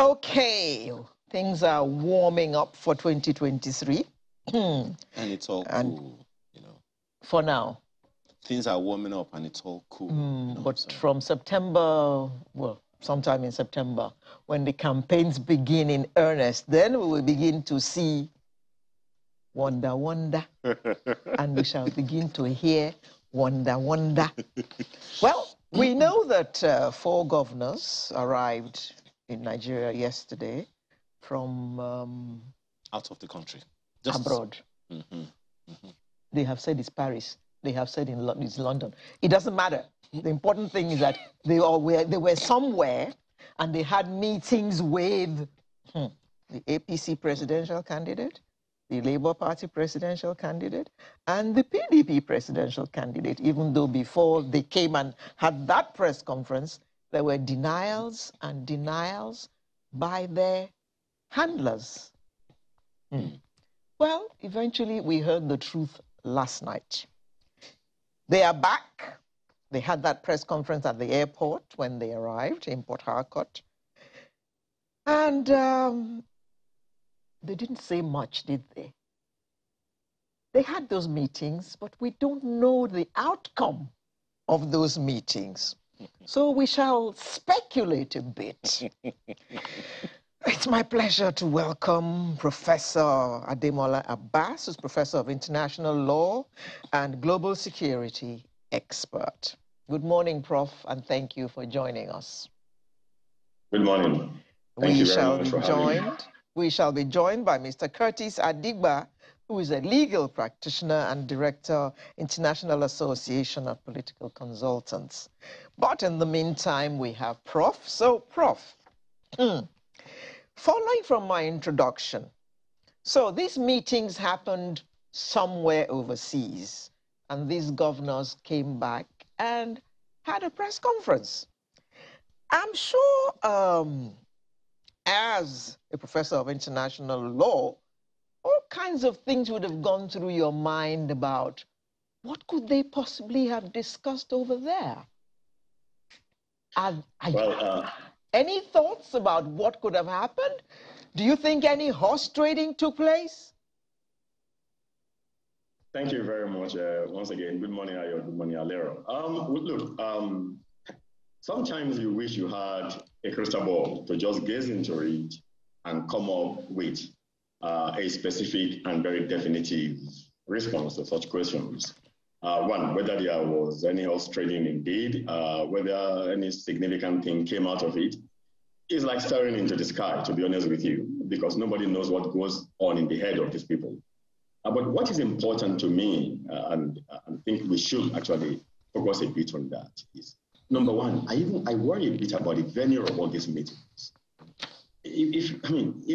Okay, things are warming up for 2023. And it's all cool, you know. For now. Things are warming up and it's all cool. But from September, well, sometime in September, when the campaigns begin in earnest, then we will begin to see wonder, wonder. And we shall begin to hear wonder, wonder. Well, we know that 4 governors arrived in Nigeria yesterday from out of the country, abroad. They have said it's Paris. They have said it's London. It doesn't matter. The important thing is that they were somewhere, and they had meetings with the APC presidential candidate, the Labour Party presidential candidate, and the PDP presidential candidate, even though before they came and had that press conference, there were denials and denials by their handlers. Well, eventually we heard the truth last night. They are back. They had that press conference at the airport when they arrived in Port Harcourt. And they didn't say much, did they? They had those meetings, but we don't know the outcome of those meetings. So we shall speculate a bit. It's my pleasure to welcome Professor Ademola Abbas, who's Professor of International Law and Global Security Expert. Good morning, Prof, and thank you for joining us. Good morning. Thank you very much for having me. We shall be joined by Mr. Curtis Adigba, who is a legal practitioner and director, International Association of Political Consultants. But in the meantime, we have Prof. So, Prof, following from my introduction, so these meetings happened somewhere overseas, and these governors came back and had a press conference. I'm sure, as a professor of international law, all kinds of things would have gone through your mind about what could they possibly have discussed over there? Any thoughts about what could have happened? Do you think any horse trading took place? Thank you very much. Once again, good morning, Ayo. Good morning, Alero. Look, sometimes you wish you had a crystal ball to just gaze into it and come up with a specific and very definitive response to such questions. One, whether there was any horse trading indeed, whether any significant thing came out of it, is like staring into the sky, to be honest with you, because nobody knows what goes on in the head of these people. But what is important to me, and I think we should actually focus a bit on that, is number one, I worry a bit about the venue of all these meetings. In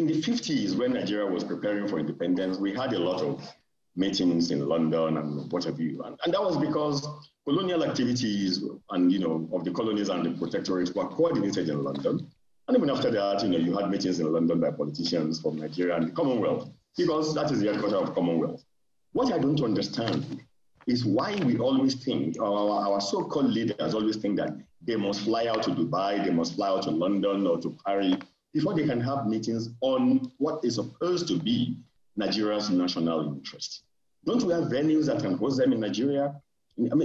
the 50s, when Nigeria was preparing for independence, we had a lot of meetings in London and what have you. And that was because colonial activities and, of the colonies and the protectorates were coordinated in London. And even after that, you had meetings in London by politicians from Nigeria and the Commonwealth, because that is the headquarters of Commonwealth. What I don't understand is why we always think, or our so-called leaders always think that they must fly out to Dubai, they must fly out to London or to Paris before they can have meetings on what is supposed to be Nigeria's national interest. Don't we have venues that can host them in Nigeria? Before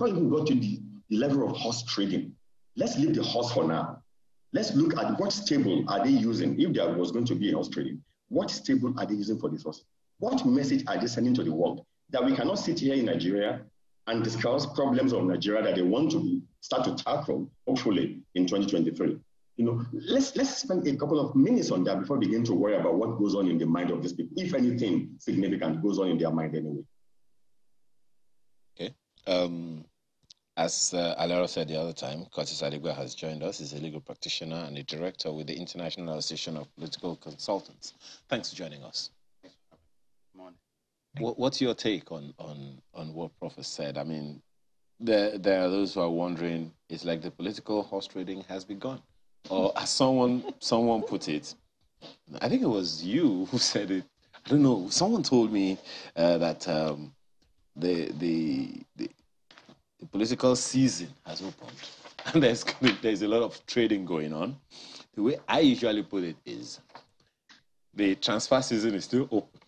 you even go to the level of horse trading, let's leave the horse for now. Let's look at what stable are they using. If there was going to be a horse trading, what stable are they using for this horse? What message are they sending to the world? That we cannot sit here in Nigeria and discuss problems of Nigeria that they want to start to tackle, hopefully, in 2023. Let's spend a couple of minutes on that before we begin to worry about what goes on in the mind of these people, if anything significant goes on in their mind anyway. Okay. As Alero said the other time, Curtis Adigba has joined us. He's a legal practitioner and a director with the International Association of Political Consultants. Thanks for joining us. Good morning. What's your take on what Prof said? I mean, there are those who are wondering, it's like the political horse trading has begun. Or as someone put it, I think it was you who said it. I don't know. Someone told me that the political season has opened, and there's a lot of trading going on. The way I usually put it is, the transfer season is still open.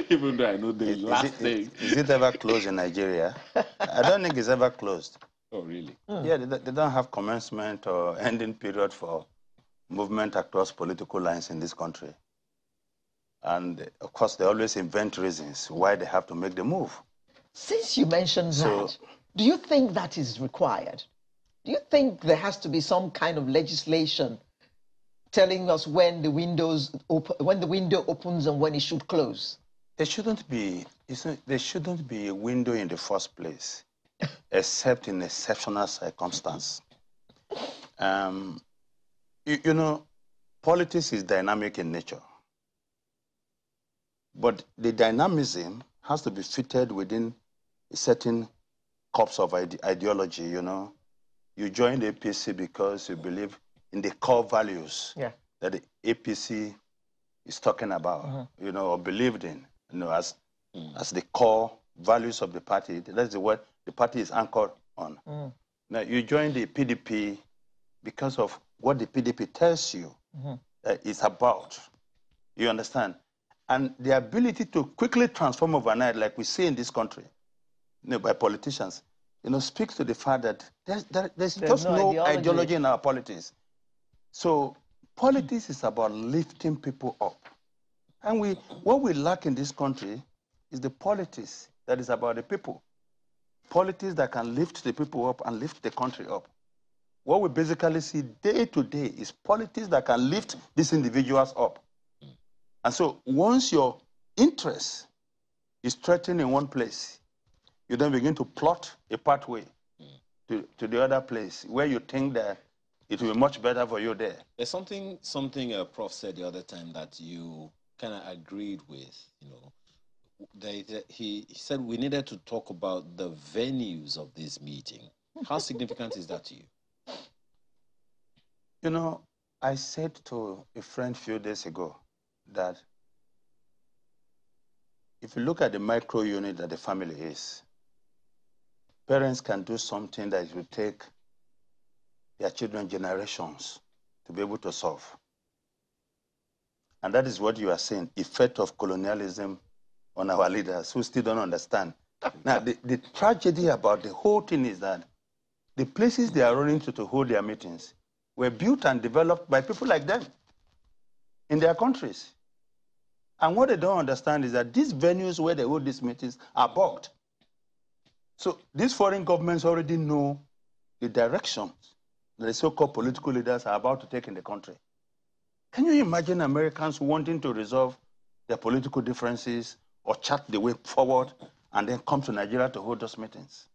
Even though I know the last thing. Is it ever closed in Nigeria? I don't think it's ever closed. Oh, really? Yeah, they don't have commencement or ending period for movement across political lines in this country. And of course, they always invent reasons why they have to make the move. Since you mentioned that, do you think that is required? Do you think there has to be some kind of legislation telling us when the window opens and when it should close? There shouldn't be a window in the first place, except in exceptional circumstance. You know, politics is dynamic in nature, but the dynamism has to be fitted within a certain corpus of ideology. You know, you join the APC because you believe in the core values that the APC is talking about, you know, or believed in, you know, as the core values of the party. That's what the party is anchored on. Now, you join the PDP because of what the PDP tells you it's about. You understand? And the ability to quickly transform overnight, like we see in this country, you know, by politicians, you know, speaks to the fact that there's just no ideology in our politics. So politics is about lifting people up. And what we lack in this country is the politics that is about the people. Politics that can lift the people up and lift the country up. What we basically see day to day is politics that can lift these individuals up. And so once your interest is threatened in one place, you then begin to plot a pathway to the other place where you think that it will be much better for you there. There's something a prof said the other time that you kind of agreed with, you know. He said we needed to talk about the venues of this meeting. How significant is that to you? You know, I said to a friend a few days ago that if you look at the micro unit that the family is, parents can do something that will take their children generations to be able to solve. And that is what you are saying, effect of colonialism on our leaders who still don't understand. Now, the tragedy about the whole thing is that the places they are running to hold their meetings were built and developed by people like them in their countries. And what they don't understand is that these venues where they hold these meetings are bugged. So these foreign governments already know the directions that the so-called political leaders are about to take in the country. Can you imagine Americans wanting to resolve their political differences or chart the way forward and then come to Nigeria to hold those meetings?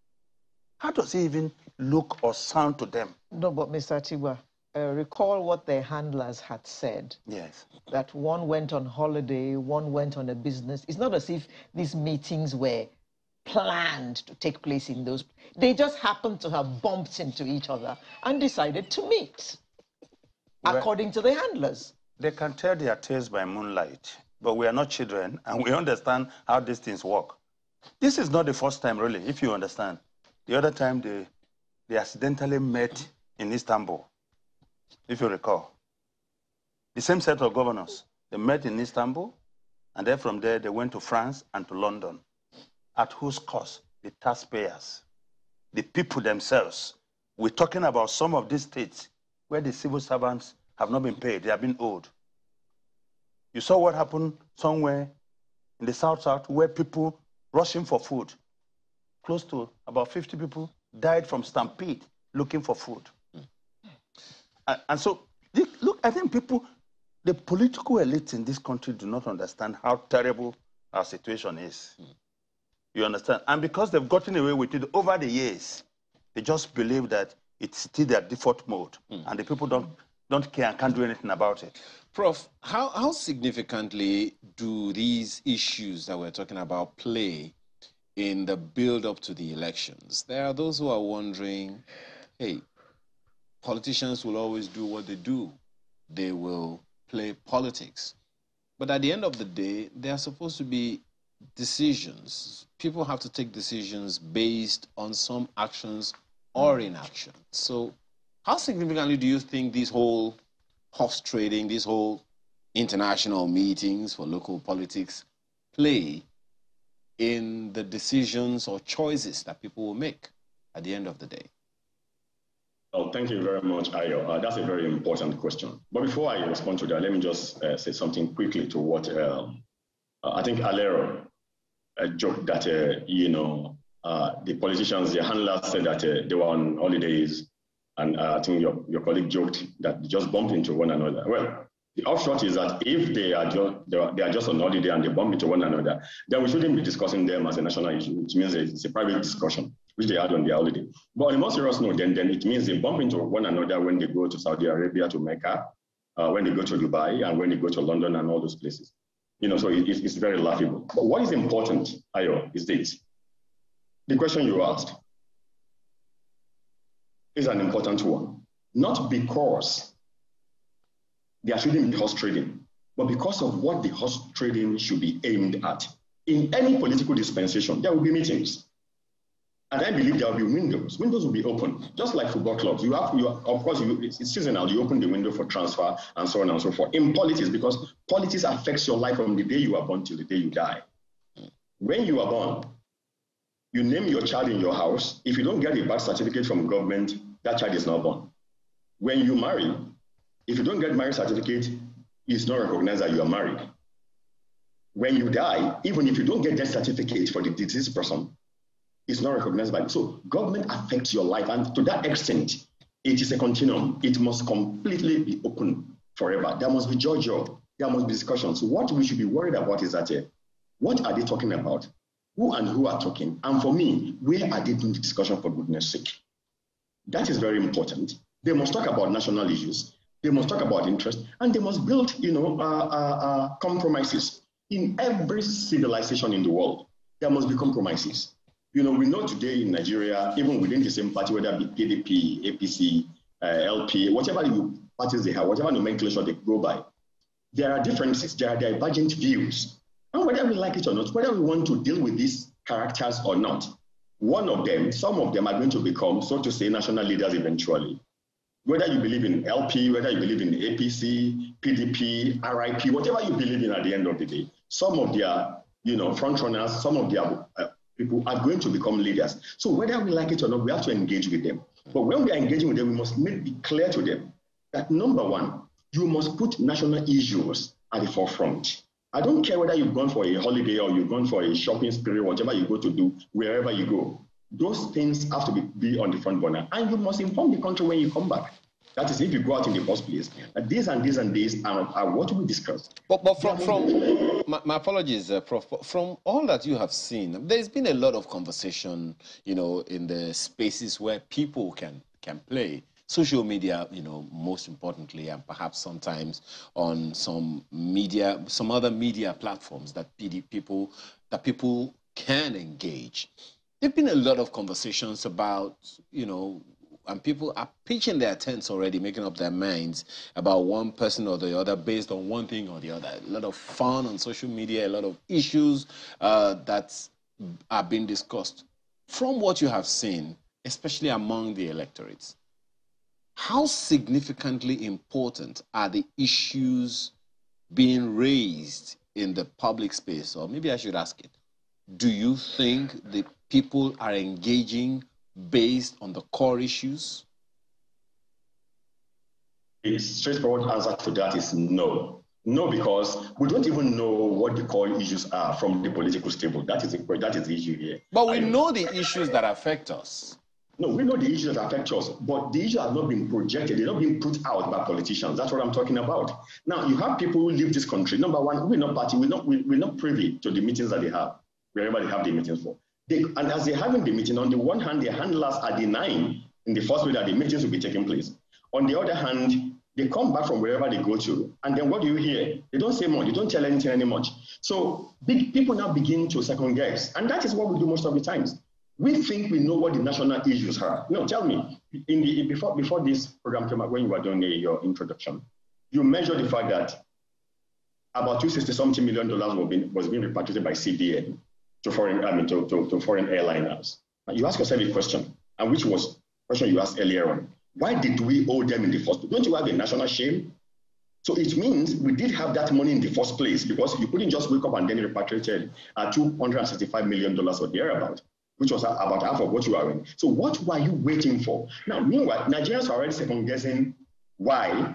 How does it even look or sound to them? No, but Mr. Tigba, recall what their handlers had said. Yes. That one went on holiday, one went on a business. It's not as if these meetings were planned to take place in those. They just happened to have bumped into each other and decided to meet, according to the handlers. They can tell their tales by moonlight, but we are not children, and we understand how these things work. This is not the first time, really, if you understand. The other time, they accidentally met in Istanbul, if you recall. The same set of governors, they met in Istanbul, and then from there, they went to France and to London. At whose cost? The taxpayers, the people themselves. We're talking about some of these states where the civil servants have not been paid, they have been owed. You saw what happened somewhere in the South where people rushing for food. Close to about 50 people died from stampede looking for food. And so, look, I think the political elites in this country do not understand how terrible our situation is. You understand? And because they've gotten away with it over the years, they just believe that it's still their default mode, and the people don't care and can't do anything about it. Prof, how significantly do these issues that we're talking about play in the build-up to the elections? There are those who are wondering, hey, politicians will always do what they do. They will play politics. But at the end of the day, they are supposed to be decisions. People have to take decisions based on some actions or inaction. So How significantly do you think this whole horse trading, this whole international meetings for local politics play in the decisions or choices that people will make at the end of the day? Well, thank you very much, Ayo. That's a very important question. But before I respond to that, let me just say something quickly to what I think Alero joked that, the politicians, the handlers said that they were on holidays. And I think your colleague joked that they just bumped into one another. Well, the offshot is that if they are just on holiday and they bump into one another, then we shouldn't be discussing them as a national issue, which means it's a private discussion, which they had on their holiday. But on a more serious note, then it means they bump into one another when they go to Saudi Arabia, to Mecca, when they go to Dubai, and when they go to London and all those places. So it's very laughable. But what is important, Ayo, is this. The question you asked is an important one. Not because there shouldn't be horse trading, but because of what the horse trading should be aimed at. In any political dispensation, there will be meetings. And I believe there will be windows. Windows will be open, just like football clubs. It's seasonal. You open the window for transfer and so on and so forth. In politics, because politics affects your life from the day you are born till the day you die. When you are born, you name your child in your house. If you don't get a birth certificate from government, that child is not born. When you marry, if you don't get marriage certificate, it's not recognized that you are married. When you die, even if you don't get that certificate for the deceased person, it's not recognized by you. So government affects your life, and to that extent, it is a continuum. It must completely be open forever. There must be judge, there must be discussions. So what we should be worried about is that, what are they talking about? Who are talking? And for me, where are they doing the discussion, for goodness sake? That is very important. They must talk about national issues. They must talk about interest, and they must build, compromises. In every civilization in the world, there must be compromises. We know today in Nigeria, even within the same party, whether it be PDP, APC, LP, whatever parties they have, whatever nomenclature they go by, there are differences, there are divergent views. And whether we like it or not, whether we want to deal with these characters or not, some of them are going to become, so to say, national leaders eventually. Whether you believe in LP, whether you believe in APC, PDP, RIP, whatever you believe in at the end of the day, some of their, front runners, some of their people are going to become leaders. So whether we like it or not, we have to engage with them. But when we are engaging with them, we must make it clear to them that, number one, you must put national issues at the forefront. I don't care whether you've gone for a holiday or you've gone for a shopping spree, whatever you go to do, wherever you go. Those things have to be on the front burner. And you must inform the country when you come back. That is, if you go out in the first place, these and these and these are what we discussed. But my apologies, Prof. From all that you have seen, there's been a lot of conversation, in the spaces where people can play. Social media, most importantly, and perhaps sometimes on some other media platforms that people can engage. There've been a lot of conversations about, and people are pitching their tents already, making up their minds about one person or the other based on one thing or the other. A lot of fun on social media, a lot of issues that are being discussed. From what you have seen, especially among the electorates, how significantly important are the issues being raised in the public space? Or maybe I should ask it, do you think the people are engaging based on the core issues? The straightforward answer to that is no. No, because we don't even know what the core issues are from the political stable. That is the issue here. But we know the issues that affect us. No, we know the issues that affect us, but the issues have not been projected. They're not being put out by politicians. That's what I'm talking about. Now, you have people who leave this country. Number one, we're not privy to the meetings that they have, wherever they have the meetings for. And as they're having the meeting, on the one hand, their handlers are denying in the first way that the meetings will be taking place. On the other hand, they come back from wherever they go to, and then what do you hear? They don't say much. They don't tell anything anymore. So people now begin to second guess, and that is what we do most of the times. We think we know what the national issues are. No, tell me, before this program came out, when you were doing your introduction, you measured the fact that about $260-something million was being repatriated by CBN to foreign airliners. You ask yourself a question, and which was a question you asked earlier on. Why did we owe them in the first place? Don't you have a national shame? So it means we did have that money in the first place, because you couldn't just wake up and then repatriate $265 million or thereabout, which was about half of what you are in. So what were you waiting for? Now, meanwhile, Nigerians are already second-guessing why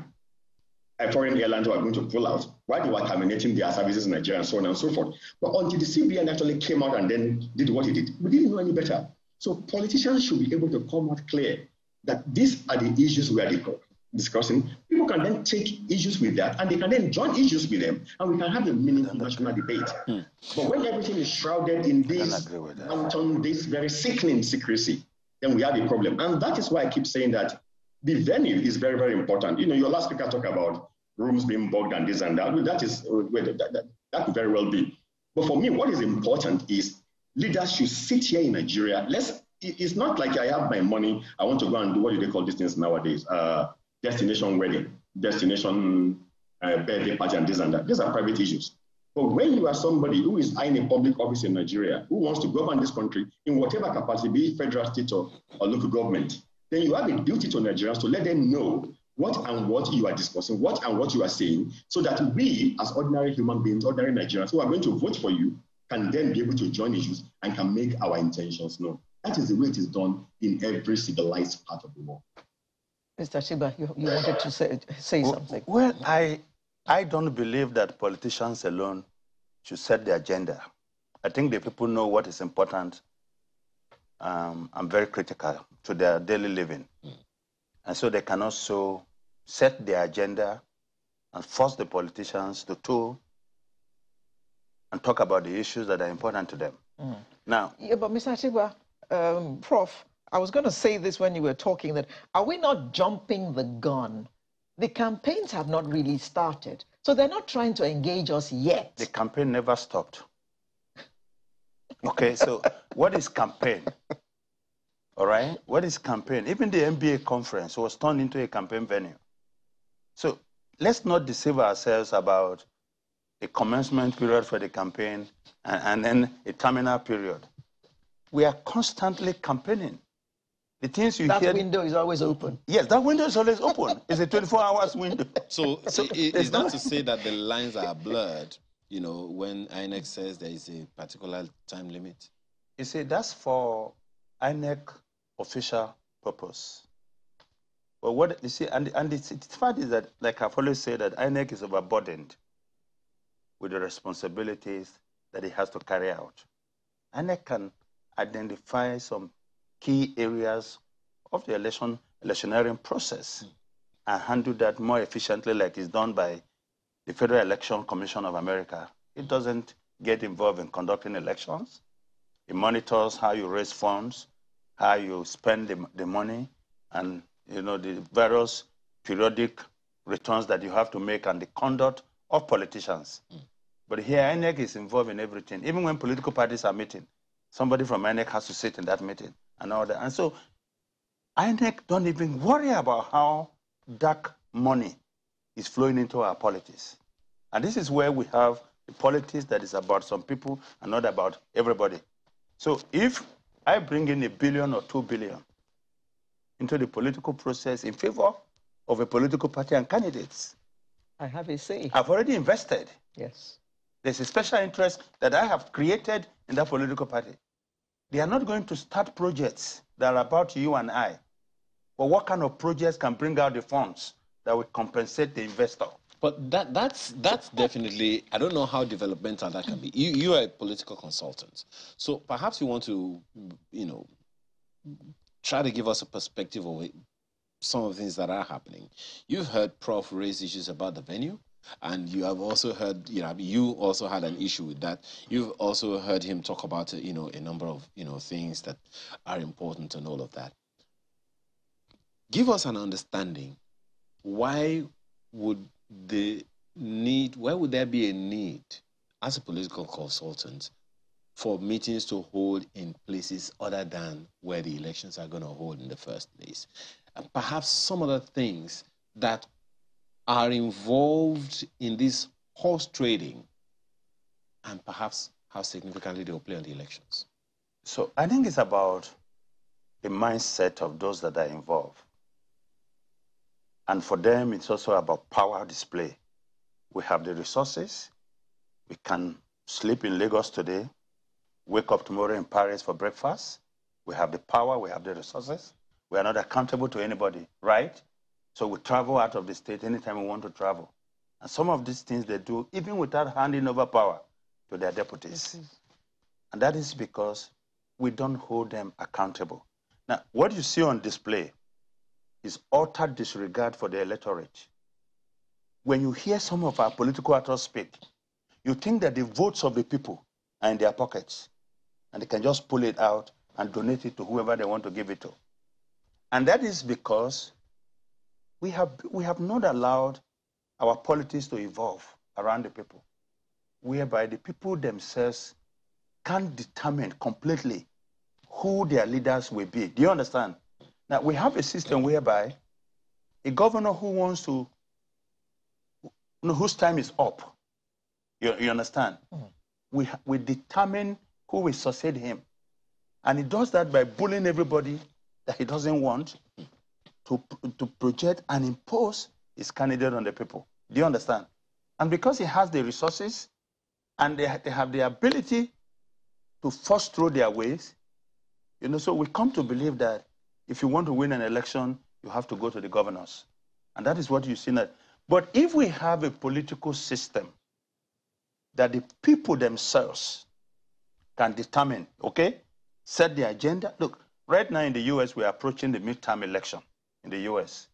foreign airlines were going to pull out, why they were terminating their services in Nigeria, and so on and so forth. But until the CBN actually came out and then did what it did, we didn't know any better. So politicians should be able to come out clear that these are the issues we are discussing. People can then take issues with that, and they can then join issues with them, and we can have a meaningful national debate. But when everything is shrouded in this this very sickening secrecy, then we have a problem. And that is why I keep saying that the venue is very, very important. You know, your last speaker talked about rooms being bugged and this and that. That could very well be. But for me, what is important is leaders should sit here in Nigeria. It's not like I have my money, I want to go and do, what do they call these things nowadays? Destination wedding, destination birthday party, and this and that. These are private issues. But when you are somebody who is in a public office in Nigeria, who wants to govern this country in whatever capacity, be it federal, state, or local government, then you have a duty to Nigerians to let them know what and what you are discussing, what and what you are saying, so that we, as ordinary human beings, ordinary Nigerians who are going to vote for you, can then be able to join issues and can make our intentions known. That is the way it is done in every civilized part of the world. Mr. Shiba, you wanted to say something. Well, I don't believe that politicians alone should set the agenda. I think the people know what is important. I'm very critical to their daily living. And so they can also set the agenda and force the politicians to tool and talk about the issues that are important to them. Now, yeah, but Mr. Chiba, Prof, I was going to say this when you were talking, that are we not jumping the gun? The campaigns have not really started, so they're not trying to engage us yet. The campaign never stopped. Okay, so what is campaign? All right, what is campaign? Even the NBA conference was turned into a campaign venue. So let's not deceive ourselves about a commencement period for the campaign and then a terminal period. We are constantly campaigning. The things you hear... That window is always open. Yes, that window is always open. It's a 24-hour window. So it's not to say that the lines are blurred, you know, when INEC says there is a particular time limit? You see, that's for INEC official purpose. But what you see, and the fact is that, like I've always said, that INEC is overburdened with the responsibilities that it has to carry out. INEC can identify some key areas of the electioneering process and handle that more efficiently, like is done by the Federal Election Commission of America. It doesn't get involved in conducting elections. It monitors how you raise funds, how you spend the money, and you know the various periodic returns that you have to make and the conduct of politicians. But here, INEC is involved in everything. Even when political parties are meeting, somebody from INEC has to sit in that meeting and all that. And so INEC don't even worry about how dark money is flowing into our politics. And this is where we have the politics that is about some people and not about everybody. So if I bring in $1 billion or $2 billion into the political process in favor of a political party and candidates, I have a say. I've already invested. Yes. There's a special interest that I have created in that political party. They are not going to start projects that are about you and I. But what kind of projects can bring out the funds that will compensate the investor? But that's definitely, I don't know how developmental that can be. You are a political consultant. So perhaps you want to, you know, try to give us a perspective of some of the things that are happening. You've heard Prof raise issues about the venue. And you have also heard, you know, you also had an issue with that. You've also heard him talk about, you know, a number of, you know, things that are important and all of that. Give us an understanding. Why would there be a need as a political consultant for meetings to hold in places other than where the elections are going to hold in the first place? And perhaps some other things that are involved in this horse trading, and perhaps how significantly they will play on the elections? So I think it's about the mindset of those that are involved. And for them, it's also about power display. We have the resources. We can sleep in Lagos today, wake up tomorrow in Paris for breakfast. We have the power, we have the resources. We are not accountable to anybody, right? So we travel out of the state anytime we want to travel. And some of these things they do, even without handing over power to their deputies. And that is because we don't hold them accountable. Now, what you see on display is utter disregard for the electorate. When you hear some of our political actors speak, you think that the votes of the people are in their pockets, and they can just pull it out and donate it to whoever they want to give it to. And that is because we have not allowed our politics to evolve around the people, whereby the people themselves can determine completely who their leaders will be. Do you understand? Now, we have a system whereby a governor who wants to, whose time is up, you understand? We determine who will succeed him. And he does that by bullying everybody that he doesn't want to project and impose his candidate on the people. Do you understand? And because he has the resources and they have the ability to force through their ways, so we come to believe that if you want to win an election, you have to go to the governors. And that is what you see now. But if we have a political system that the people themselves can determine, okay, set the agenda. Look, right now in the US, we're approaching the midterm election in the US.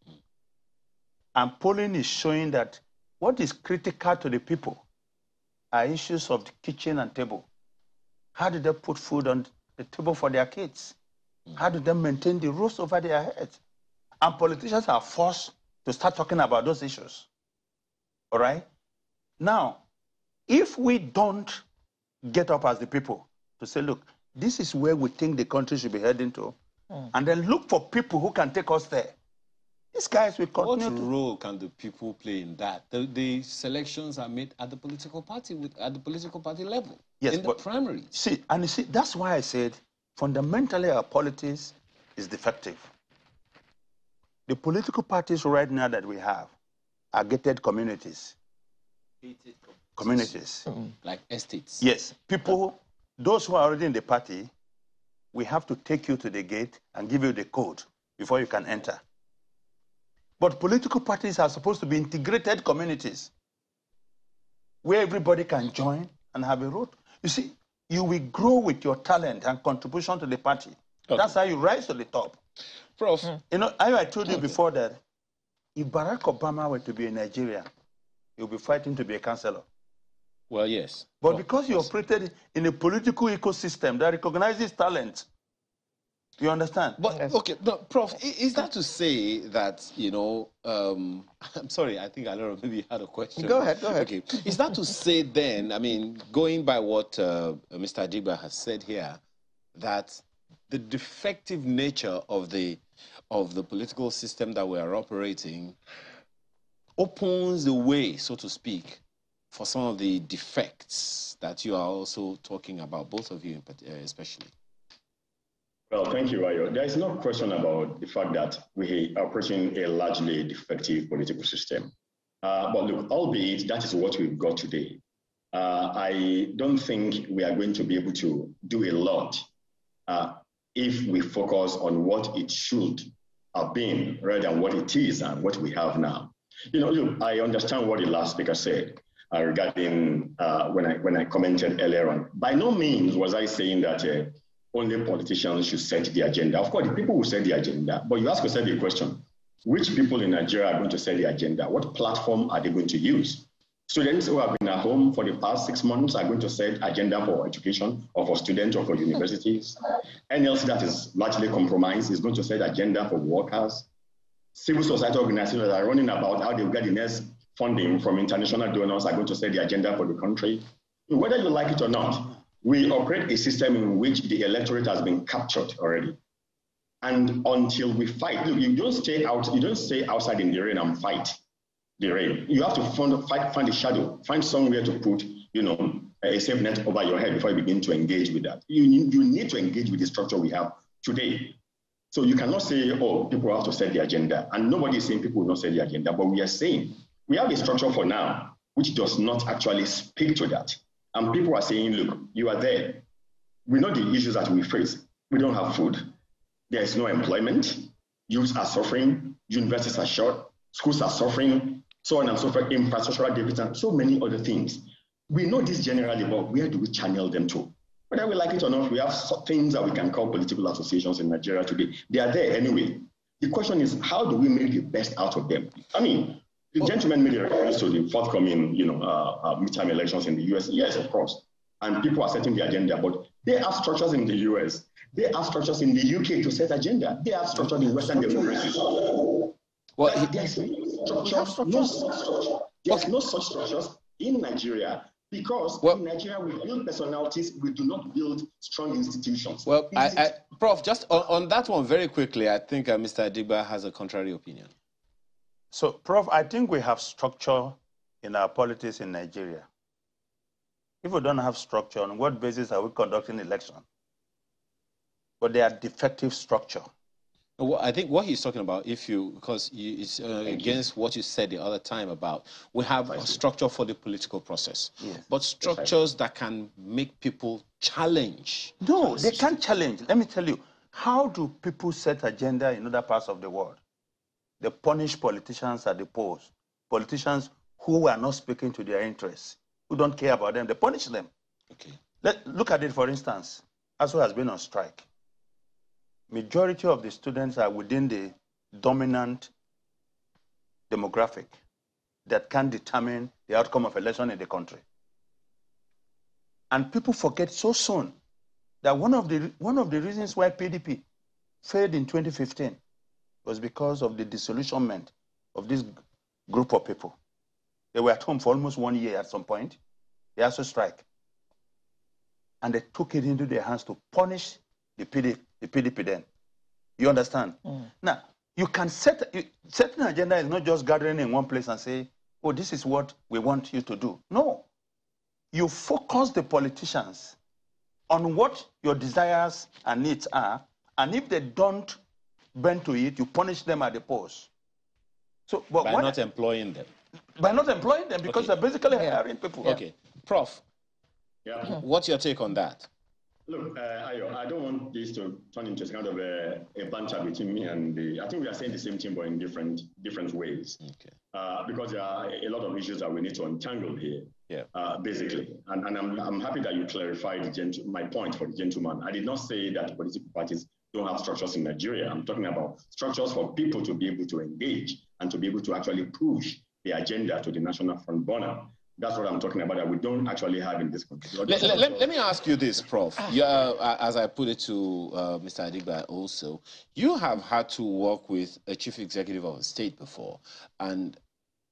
And polling is showing that what is critical to the people are issues of the kitchen and table. How do they put food on the table for their kids? How do they maintain the roofs over their heads? And politicians are forced to start talking about those issues. All right? Now, if we don't get up as the people to say, look, this is where we think the country should be heading to, and then look for people who can take us there, these guys will continue. What role can the people play in that? The selections are made at the political party level, yes, in the primaries. See, that's why I said fundamentally our politics is defective. The political parties right now that we have are gated communities. Communities. Like estates. Yes. People, those who are already in the party, we have to take you to the gate and give you the code before you can enter. But political parties are supposed to be integrated communities where everybody can join and have a vote. You see, you will grow with your talent and contribution to the party. Okay. That's how you rise to the top. Prof. I told you before that if Barack Obama were to be in Nigeria, he'll be fighting to be a councillor. Well, yes. But because you operated in a political ecosystem that recognizes talent, you understand? But, yes. Okay, but Prof, is that to say that, I'm sorry, I think Alero maybe had a question. Go ahead. Okay. Is that to say then, going by what Mr. Adigba has said here, that the defective nature of the political system that we are operating opens the way, so to speak, for some of the defects that you are also talking about, both of you especially? Well, thank you, Ayo. There is no question about the fact that we are operating a largely defective political system. But look, albeit that is what we've got today, I don't think we are going to be able to do a lot if we focus on what it should have been rather than what it is and what we have now. Look, I understand what the last speaker said regarding when I commented earlier on. By no means was I saying that only politicians should set the agenda. Of course, the people will set the agenda, but you ask yourself the question, which people in Nigeria are going to set the agenda? What platform are they going to use? Students who have been at home for the past 6 months are going to set agenda for education or for students or for universities. NLC that is largely compromised is going to set agenda for workers. Civil society organizations that are running about how they will get the next funding from international donors are going to set the agenda for the country. Whether you like it or not, we operate a system in which the electorate has been captured already. And until we fight, look, you don't stay outside in the rain and fight the rain. You have to find a shadow, find somewhere to put, a safe net over your head before you begin to engage with that. You need to engage with the structure we have today. So you cannot say, oh, people have to set the agenda. And nobody is saying people will not set the agenda, but we are saying we have a structure for now which does not actually speak to that. And people are saying, look, you are there. We know the issues that we face. We don't have food. There is no employment. Youths are suffering. Universities are short. Schools are suffering. So on and so forth. Infrastructural deficit, so many other things. We know this generally, but where do we channel them to? Whether we like it or not, we have things that we can call political associations in Nigeria today. They are there anyway. The question is, how do we make the best out of them? I mean, the gentleman made a reference to the forthcoming, midterm elections in the US. Yes, of course. And people are setting the agenda, but they have structures in the US. They have structures in the UK to set agenda. They have structures in Western democracies. Well, there's no such structures in Nigeria. Because in Nigeria, we build personalities, we do not build strong institutions. Well, Prof, just on that one very quickly, I think Mr. Adigba has a contrary opinion. So, Prof, I think we have structure in our politics in Nigeria. If we don't have structure, on what basis are we conducting election? But they are defective structure. Well, I think what he's talking about, because it's against what you said the other time about, we have a structure for the political process, but structures that can make people challenge. No, they can't challenge. Let me tell you, how do people set agenda in other parts of the world? They punish politicians at the polls, politicians who are not speaking to their interests, who don't care about them. They punish them. Okay. Look at it, for instance. ASU has been on strike. Majority of the students are within the dominant demographic that can determine the outcome of election in the country. And people forget so soon that one of the reasons why PDP failed in 2015 was because of the disillusionment of this group of people. They were at home for almost 1 year at some point. They also strike. And they took it into their hands to punish the PDP then. You understand? Now, you can setting an agenda is not just gathering in one place and say, oh, this is what we want you to do. No. You focus the politicians on what your desires and needs are, and if they don't bend to it, you punish them at the polls. So, but by not employing them. By not employing them, because they're basically hiring people. Okay. Prof, what's your take on that? Look, Ayo, I don't want this to turn into kind of a banter between me and I think we are saying the same thing, but in different ways. Okay. Because there are a lot of issues that we need to untangle here. Yeah. Basically, and I'm happy that you clarified my point for the gentleman. I did not say that political parties don't have structures in Nigeria. I'm talking about structures for people to be able to engage and to be able to actually push the agenda to the national front burner. That's what I'm talking about, that we don't actually have in this country. Let me ask you this, Prof. As I put it to Mr. Adigba also, you have had to work with a chief executive of a state before, and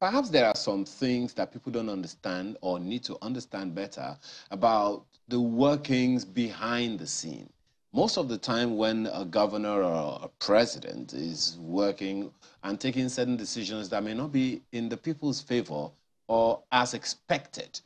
perhaps there are some things that people don't understand or need to understand better about the workings behind the scene. Most of the time when a governor or a president is working and taking certain decisions that may not be in the people's favor or as expected,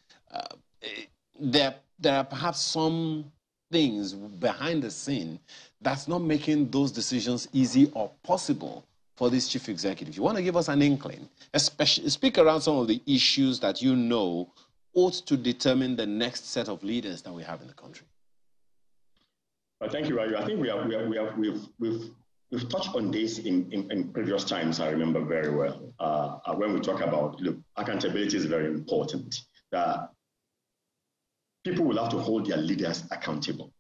there are perhaps some things behind the scene that's not making those decisions easy or possible for this chief executive. You want to give us an inkling, especially speak around some of the issues that you know ought to determine the next set of leaders that we have in the country. Thank you, Raju. I think we've touched on this in previous times. I remember very well when we talk about, look, accountability is very important. That people will have to hold their leaders accountable,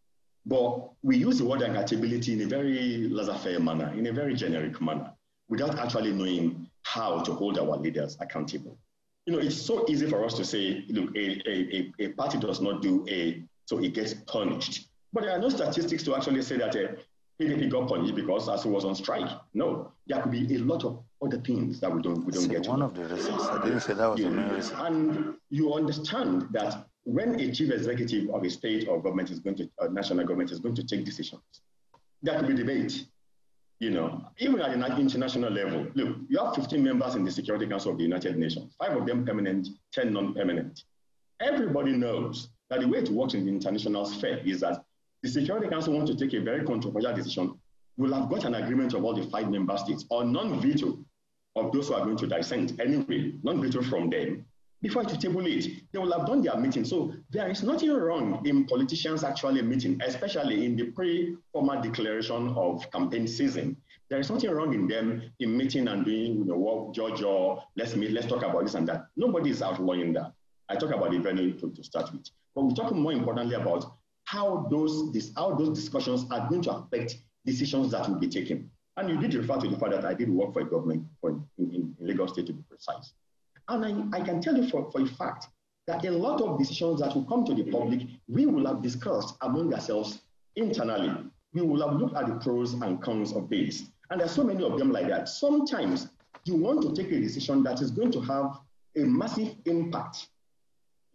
but we use the word accountability in a very laissez-faire manner, in a very generic manner, without actually knowing how to hold our leaders accountable. You know, it's so easy for us to say, look, a party does not do A, so it gets punished. But there are no statistics to actually say that PDP got punished because ASU was on strike. No, there could be a lot of other things that we don't get to. One of the reasons. I didn't say that was the main reason. And you understand that when a chief executive of a state or government is going to, national government is going to take decisions, there could be debate. You know, even at an international level, look, you have 15 members in the Security Council of the United Nations, 5 of them permanent, 10 non-permanent. Everybody knows that the way it works in the international sphere is that the Security Council wants to take a very controversial decision. we'll have got an agreement of all the 5 member states or non-veto of those who are going to dissent anyway, non-veto from them, before to table it. They will have done their meeting. So there is nothing wrong in politicians actually meeting, especially in the pre-formal declaration of campaign season. There is nothing wrong in them in meeting and doing, what, George, let's meet, let's talk about this and that. Nobody is outlawing that. I talk about the venue to start with. But we talk more importantly about how those discussions are going to affect decisions that will be taken. And you did refer to the fact that I did work for a government in Lagos State, to be precise. And I can tell you for a fact that a lot of decisions that will come to the public, we will have discussed among ourselves internally. We will have looked at the pros and cons of this. And there's so many of them like that. Sometimes you want to take a decision that is going to have a massive impact,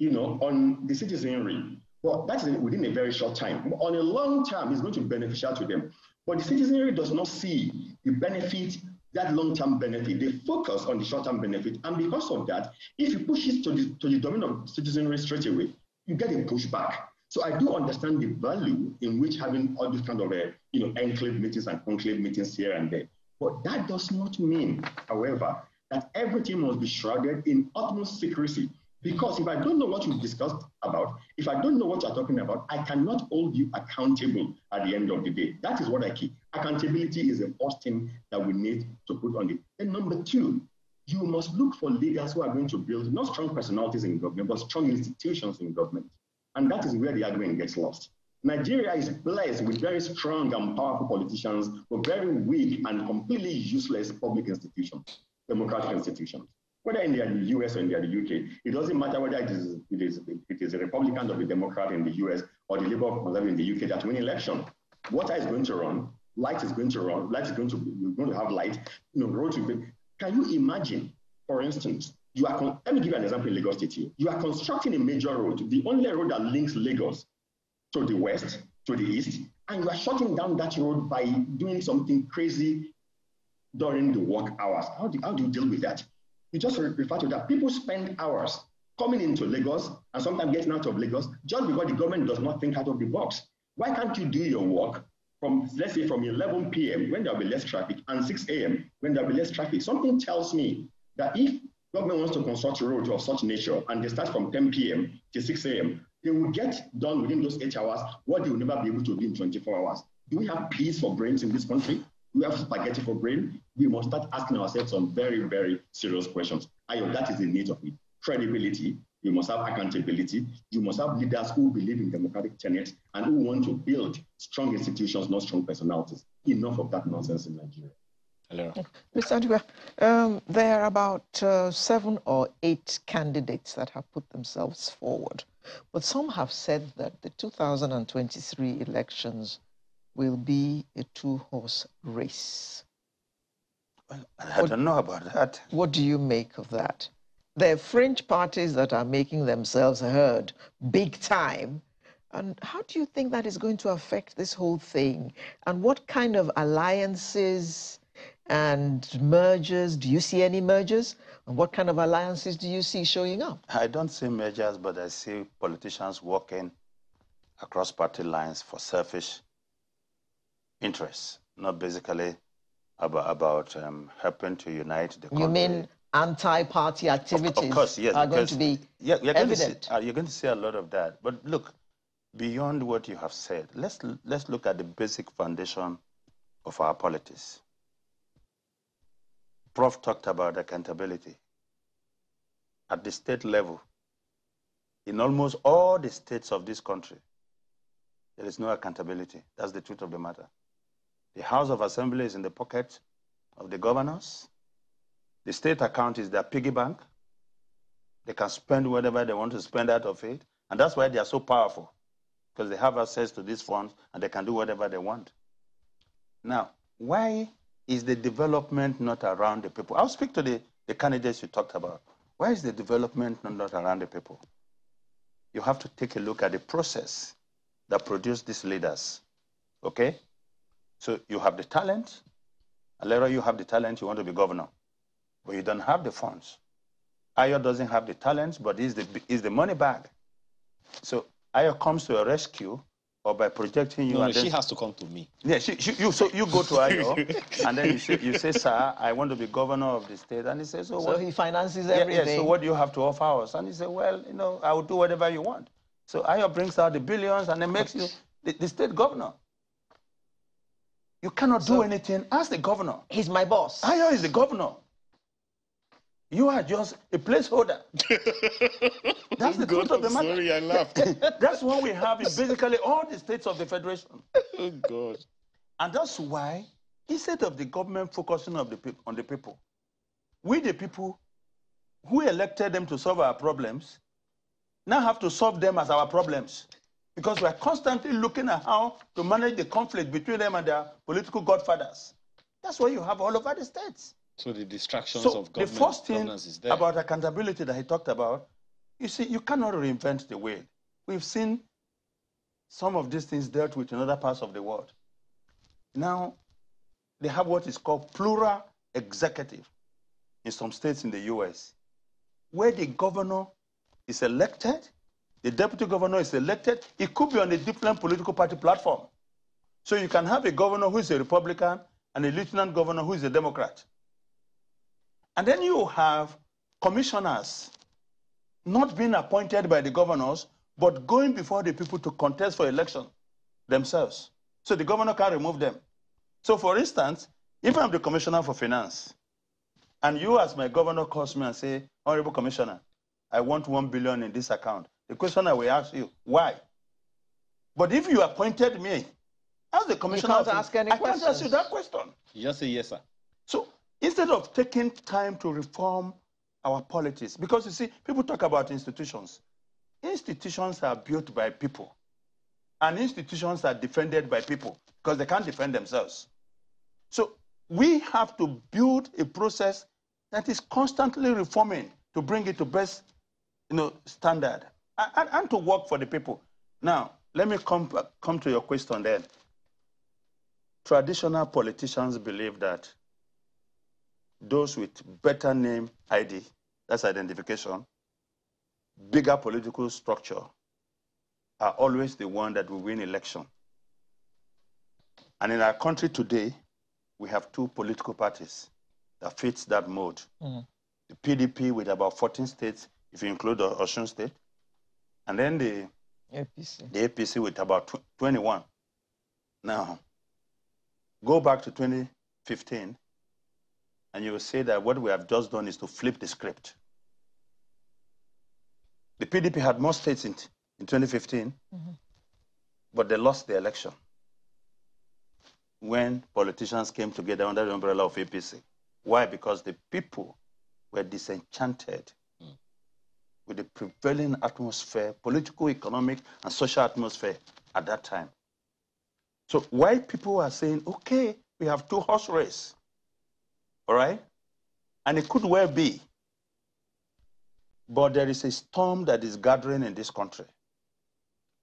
on the citizenry. But that's within a very short time. On a long term, it's going to be beneficial to them. But the citizenry does not see the benefit, that long-term benefit. They focus on the short-term benefit. And because of that, if you push it to the domain of citizenry straight away, you get a pushback. So I do understand the value in which having all these kind of, enclave meetings and conclave meetings here and there. But that does not mean, however, that everything must be shrouded in utmost secrecy. Because if I don't know what you've discussed about, if I don't know what you're talking about, I cannot hold you accountable at the end of the day. That is what I keep. Accountability is the first thing that we need to put on it. And number 2, you must look for leaders who are going to build not strong personalities in government, but strong institutions in government. And that is where the argument gets lost. Nigeria is blessed with very strong and powerful politicians, but very weak and completely useless public institutions, democratic institutions. Whether in the US or in the UK, it doesn't matter whether it is a Republican or a Democrat in the US or the Labour Conservative in the UK that win election. Water is going to run, light is going to run, you're going to have light, roads will be. Can you imagine, for instance, let me give you an example in Lagos State here. You are constructing a major road, the only road that links Lagos to the west, to the east, and you are shutting down that road by doing something crazy during the work hours. How do you deal with that? You just refer to that. People spend hours coming into Lagos and sometimes getting out of Lagos just because the government does not think out of the box. Why can't you do your work from, let's say, from 11 p.m. when there'll be less traffic and 6 a.m. when there'll be less traffic? Something tells me that if government wants to construct a road of such nature and they start from 10 p.m. to 6 a.m., they will get done within those 8 hours what they will never be able to do in 24 hours. Do we have peas for brains in this country? We have spaghetti for brain. We must start asking ourselves some very, very serious questions. That is the need of it. Credibility. You must have accountability. You must have leaders who believe in democratic tenets and who want to build strong institutions, not strong personalities. Enough of that nonsense in Nigeria. Hello. Mr. Adiba, there are about 7 or 8 candidates that have put themselves forward. But some have said that the 2023 elections will be a 2-horse race. Well, I don't know about that. What do you make of that? There are fringe parties that are making themselves heard big time. And how do you think that is going to affect this whole thing? And what kind of alliances and mergers? Do you see any mergers? And what kind of alliances do you see showing up? I don't see mergers, but I see politicians working across party lines for selfish interests, not basically about helping to unite the country. You mean anti-party activities of course, yes, are going to be evident? You're going to see a lot of that. But look, beyond what you have said, let's look at the basic foundation of our politics. Prof talked about accountability. At the state level, in almost all the states of this country, there is no accountability. That's the truth of the matter. The House of Assembly is in the pocket of the governors. The state account is their piggy bank. They can spend whatever they want to spend out of it. And that's why they are so powerful, because they have access to these funds and they can do whatever they want. Now, why is the development not around the people? I'll speak to the candidates you talked about. Why is the development not around the people? You have to take a look at the process that produced these leaders, okay? So you have the talent. Alera, you have the talent, you want to be governor, but you don't have the funds. Ayo doesn't have the talent, but he's the money bag. So Ayo comes to a rescue or by projecting you. No, and she has to come to me. Yeah, so you go to Ayo, and then you say, sir, I want to be governor of the state. And he says, so he finances everything. Yeah, so what do you have to offer us? And he said, well, I will do whatever you want. So Ayo brings out the billions and then makes you the state governor. You cannot do anything as the governor. He's my boss. Ayo is the governor. You are just a placeholder. That's the truth of the matter. Sorry, I laughed. That's what we have in basically all the states of the federation. Oh, God. And that's why, instead of the government focusing on the people, we the people who elected them to solve our problems now have to solve them as our problems. Because we are constantly looking at how to manage the conflict between them and their political godfathers. That's what you have all over the states. So the distractions of government, the first thing is there. about accountability that he talked about, you see, you cannot reinvent the wheel. We've seen some of these things dealt with in other parts of the world. Now, they have what is called plural executive in some states in the US, where the governor is elected, the deputy governor is elected. It could be on a different political party platform. So you can have a governor who is a Republican and a lieutenant governor who is a Democrat. And then you have commissioners not being appointed by the governors, but going before the people to contest for election themselves. So the governor can remove them. So for instance, if I'm the commissioner for finance, and you as my governor calls me and say, Honorable Commissioner, I want 1 billion in this account. The question I will ask you, why? But if you appointed me as the commissioner, you can't ask any questions. I can't ask you that question. You just say yes, sir. So instead of taking time to reform our politics, because you see, people talk about institutions. Institutions are built by people, and institutions are defended by people because they can't defend themselves. So we have to build a process that is constantly reforming to bring it to best, standard and to work for the people. Now, let me come to your question then. Traditional politicians believe that those with better name ID, that's identification, bigger political structure, are always the one that will win election. And in our country today, we have two political parties that fits that mode. Mm. The PDP with about 14 states, if you include Osun State, and then the APC with about 21. Now, go back to 2015, and you will say that what we have just done is to flip the script. The PDP had more states in 2015, but they lost the election when politicians came together under the umbrella of APC. Why? Because the people were disenchanted with the prevailing atmosphere, political, economic, and social atmosphere at that time. So while people are saying, okay, we have two horse race, all right? And it could well be, but there is a storm that is gathering in this country.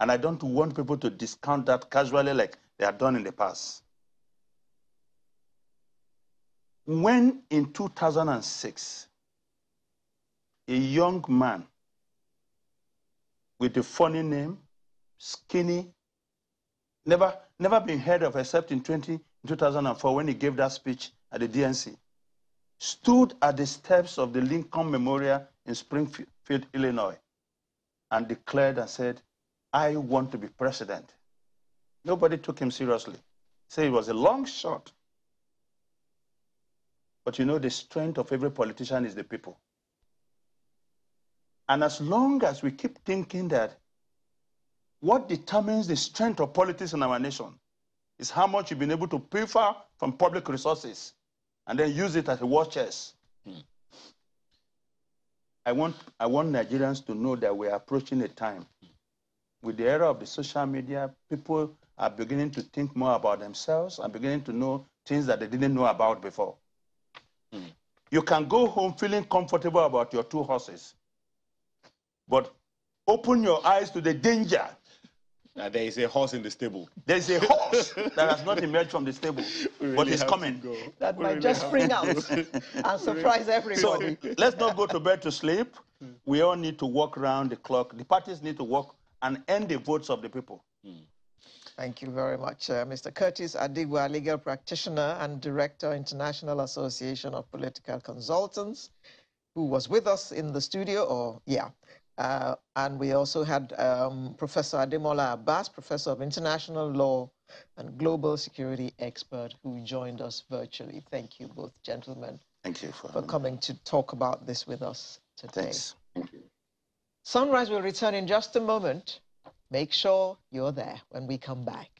And I don't want people to discount that casually like they have done in the past. When in 2006, a young man with a funny name, skinny, never been heard of except in 2004 when he gave that speech at the DNC, stood at the steps of the Lincoln Memorial in Springfield, Illinois, and declared and said, I want to be president. Nobody took him seriously. Say it was a long shot. But the strength of every politician is the people. And as long as we keep thinking that what determines the strength of politics in our nation is how much you've been able to pilfer from public resources and then use it as a war chest. I want Nigerians to know that we are approaching a time. With the era of the social media, people are beginning to think more about themselves and beginning to know things that they didn't know about before. You can go home feeling comfortable about your two horses, but open your eyes to the danger. There is a horse in the stable. There is a horse that has not emerged from the stable, but is coming. That might just spring out and surprise everybody. So let's not go to bed to sleep. We all need to work around the clock. The parties need to work and end the votes of the people. Thank you very much, Mr. Curtis Adigwa, legal practitioner and director, International Association of Political Consultants, who was with us in the studio, and we also had Professor Ademola Abbas, Professor of International Law and Global Security expert, who joined us virtually. Thank you, both gentlemen. Thank you for coming to talk about this with us today. Thanks. Thank you. Sunrise will return in just a moment. Make sure you're there when we come back.